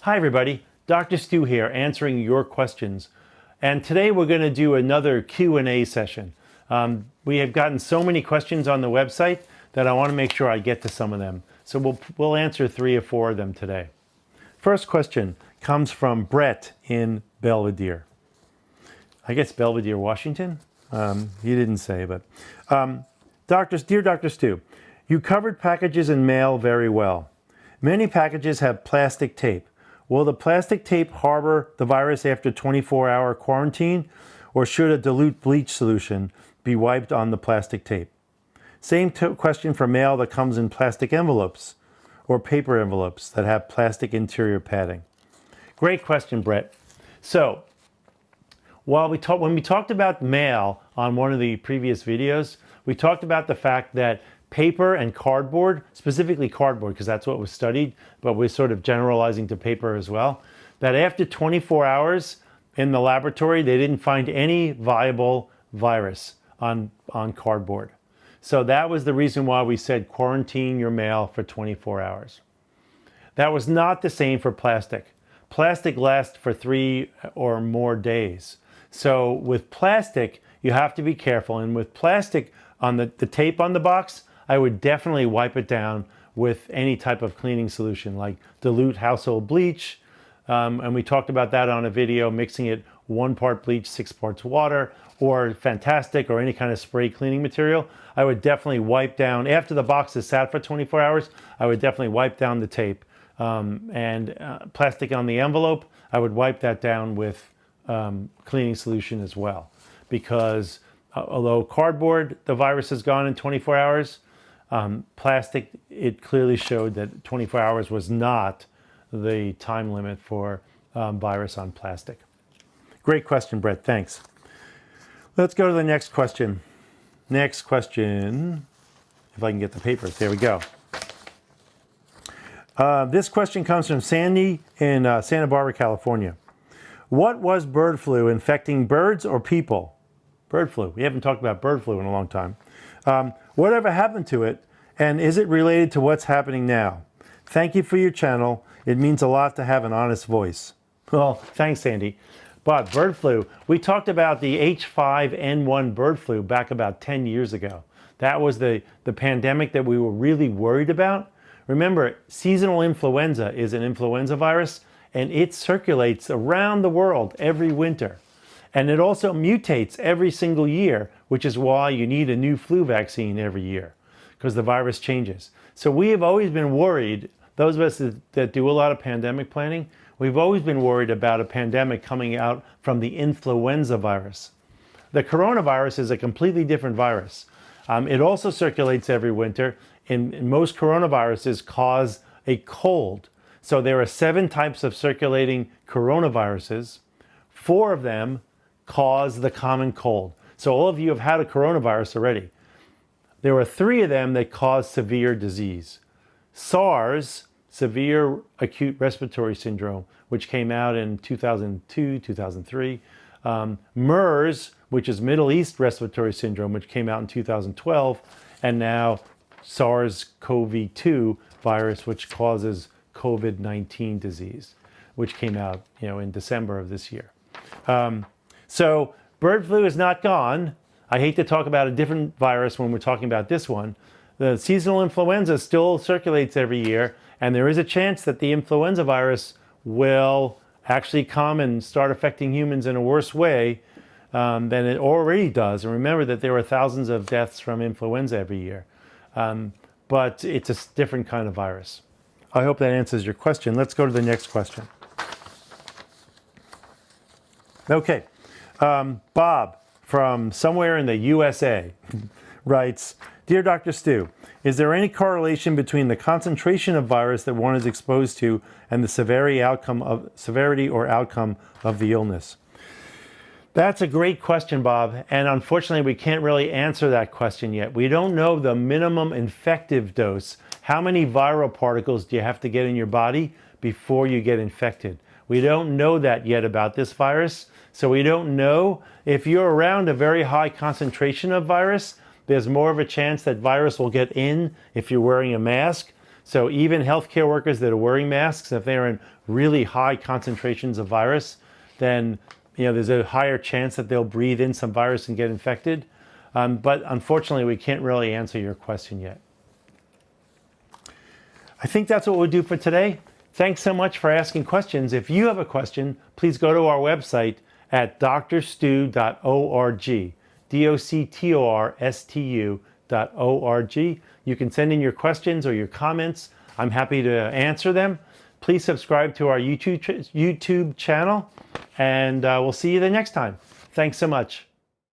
Hi everybody, Dr. Stu here answering your questions. And today we're going to do another Q&A session. We have gotten so many questions on the website that I want to make sure I get to some of them. So we'll answer 3 or 4 of them today. First question comes from Brett in Belvedere. I guess Belvedere, Washington? He didn't say, but... Dear Dr. Stu, you covered packages and mail very well. Many packages have plastic tape. Will the plastic tape harbor the virus after 24-hour quarantine, or should a dilute bleach solution be wiped on the plastic tape? Same question for mail that comes in plastic envelopes or paper envelopes that have plastic interior padding. Great question, Brett. So, when we talked about mail on one of the previous videos, we talked about the fact that paper and cardboard, specifically cardboard because that's what was studied, but we're sort of generalizing to paper as well, that after 24 hours in the laboratory, they didn't find any viable virus on cardboard. So that was the reason why we said quarantine your mail for 24 hours. That was not the same for plastic. Plastic lasts for 3 or more days. So with plastic, you have to be careful. And with plastic on the tape on the box, I would definitely wipe it down with any type of cleaning solution like dilute household bleach. And we talked about that on a video, mixing it 1 part bleach, 6 parts water, or Fantastic or any kind of spray cleaning material. I would definitely wipe down, after the box is sat for 24 hours, I would definitely wipe down the tape. Plastic on the envelope, I would wipe that down with cleaning solution as well. Because although cardboard, the virus is gone in 24 hours, plastic, it clearly showed that 24 hours was not the time limit for virus on plastic. Great question, Brett. Thanks. Let's go to the next question. Next question, if I can get the papers. There we go. This question comes from Sandy in Santa Barbara, California. What was bird flu, infecting birds or people? Bird flu. We haven't talked about bird flu in a long time. Whatever happened to it, and is it related to what's happening now? Thank you for your channel. It means a lot to have an honest voice. Well, thanks, Sandy. But bird flu, we talked about the H5N1 bird flu back about 10 years ago. That was the pandemic that we were really worried about. Remember, seasonal influenza is an influenza virus, and it circulates around the world every winter. And it also mutates every single year, which is why you need a new flu vaccine every year, because the virus changes. So we have always been worried, those of us that do a lot of pandemic planning, we've always been worried about a pandemic coming out from the influenza virus. The coronavirus is a completely different virus. It also circulates every winter, and most coronaviruses cause a cold. So there are 7 types of circulating coronaviruses. 4 of them cause the common cold. So all of you have had a coronavirus already. There are 3 of them that cause severe disease. SARS, severe acute respiratory syndrome, which came out in 2002, 2003. MERS, which is Middle East respiratory syndrome, which came out in 2012. And now SARS-CoV-2 virus, which causes COVID-19 disease, which came out, in December of this year. So bird flu is not gone. I hate to talk about a different virus when we're talking about this one. The seasonal influenza still circulates every year, and there is a chance that the influenza virus will actually come and start affecting humans in a worse way than it already does. And remember that there are thousands of deaths from influenza every year. But it's a different kind of virus. I hope that answers your question. Let's go to the next question. Okay. Bob from somewhere in the USA writes, Dear Dr. Stu, is there any correlation between the concentration of virus that one is exposed to and the severity or outcome of the illness? That's a great question, Bob. And unfortunately, we can't really answer that question yet. We don't know the minimum infective dose. How many viral particles do you have to get in your body before you get infected? We don't know that yet about this virus. So we don't know if you're around a very high concentration of virus, there's more of a chance that virus will get in if you're wearing a mask. So even healthcare workers that are wearing masks, if they're in really high concentrations of virus, then there's a higher chance that they'll breathe in some virus and get infected. But unfortunately, we can't really answer your question yet. I think that's what we'll do for today. Thanks so much for asking questions. If you have a question, please go to our website at drstu.org, doctorstu.org. You can send in your questions or your comments. I'm happy to answer them. Please subscribe to our YouTube channel, and we'll see you the next time. Thanks so much.